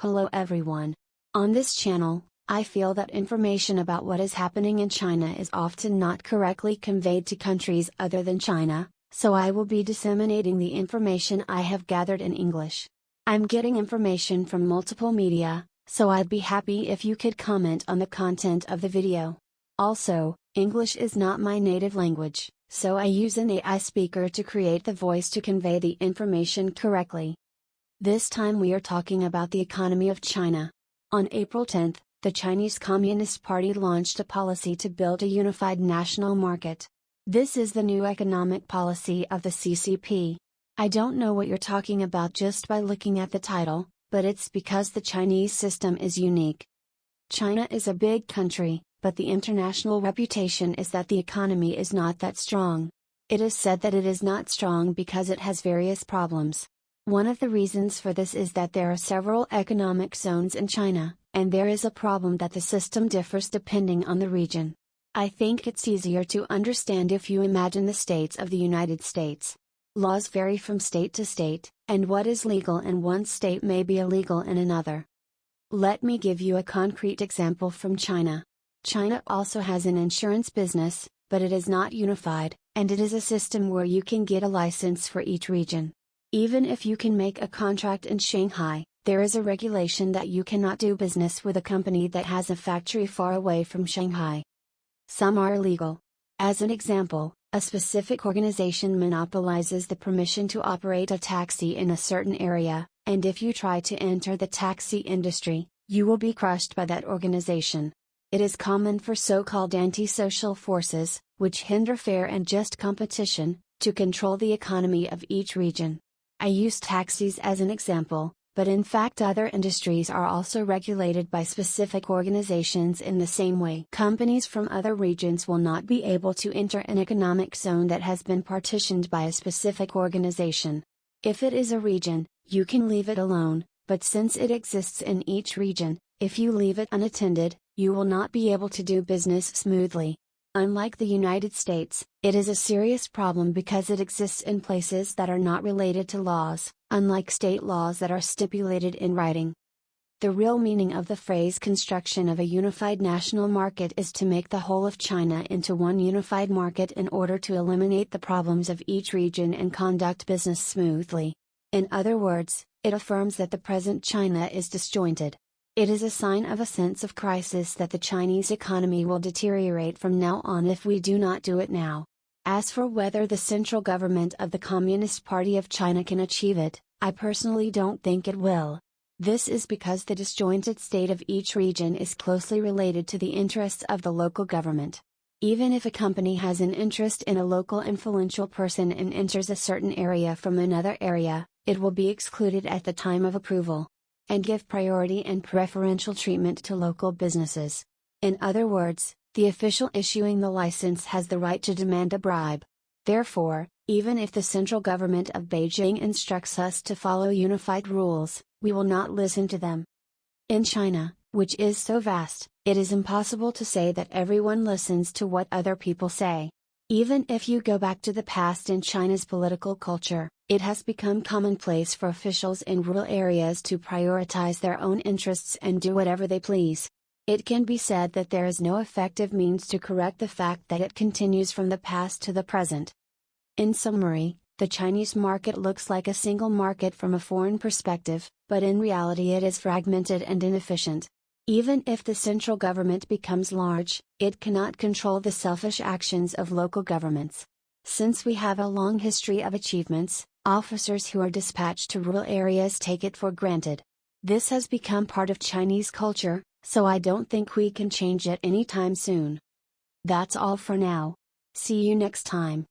Hello everyone. On this channel, I feel that information about what is happening in China is often not correctly conveyed to countries other than China, so I will be disseminating the information I have gathered in English. I'm getting information from multiple media, so I'd be happy if you could comment on the content of the video. Also, English is not my native language, so I use an AI speaker to create the voice to convey the information correctly. This time we are talking about the economy of China. On April 10th, the Chinese Communist Party launched a policy to build a unified national market. This is the new economic policy of the CCP. I don't know what you're talking about just by looking at the title, but it's because the Chinese system is unique. China is a big country, but the international reputation is that the economy is not that strong. It is said that it is not strong because it has various problems. One of the reasons for this is that there are several economic zones in China, and there is a problem that the system differs depending on the region. I think it's easier to understand if you imagine the states of the United States. Laws vary from state to state, and what is legal in one state may be illegal in another. Let me give you a concrete example from China. China also has an insurance business, but it is not unified, and it is a system where you can get a license for each region. Even if you can make a contract in Shanghai, there is a regulation that you cannot do business with a company that has a factory far away from Shanghai. Some are illegal. As an example, a specific organization monopolizes the permission to operate a taxi in a certain area, and if you try to enter the taxi industry, you will be crushed by that organization. It is common for so-called anti-social forces, which hinder fair and just competition, to control the economy of each region. I use taxis as an example, but in fact other industries are also regulated by specific organizations in the same way. Companies from other regions will not be able to enter an economic zone that has been partitioned by a specific organization. If it is a region, you can leave it alone, but since it exists in each region, if you leave it unattended, you will not be able to do business smoothly. Unlike the United States, it is a serious problem because it exists in places that are not related to laws, unlike state laws that are stipulated in writing. The real meaning of the phrase construction of a unified national market is to make the whole of China into one unified market in order to eliminate the problems of each region and conduct business smoothly. In other words, it affirms that the present China is disjointed. It is a sign of a sense of crisis that the Chinese economy will deteriorate from now on if we do not do it now. As for whether the central government of the Communist Party of China can achieve it, I personally don't think it will. This is because the disjointed state of each region is closely related to the interests of the local government. Even if a company has an interest in a local influential person and enters a certain area from another area, it will be excluded at the time of approval, and give priority and preferential treatment to local businesses. In other words, the official issuing the license has the right to demand a bribe. Therefore, even if the central government of Beijing instructs us to follow unified rules, we will not listen to them. In China, which is so vast, it is impossible to say that everyone listens to what other people say. Even if you go back to the past in China's political culture, it has become commonplace for officials in rural areas to prioritize their own interests and do whatever they please. It can be said that there is no effective means to correct the fact that it continues from the past to the present. In summary, the Chinese market looks like a single market from a foreign perspective, but in reality it is fragmented and inefficient. Even if the central government becomes large, it cannot control the selfish actions of local governments. Since we have a long history of achievements, officers who are dispatched to rural areas take it for granted. This has become part of Chinese culture, so I don't think we can change it anytime soon. That's all for now. See you next time.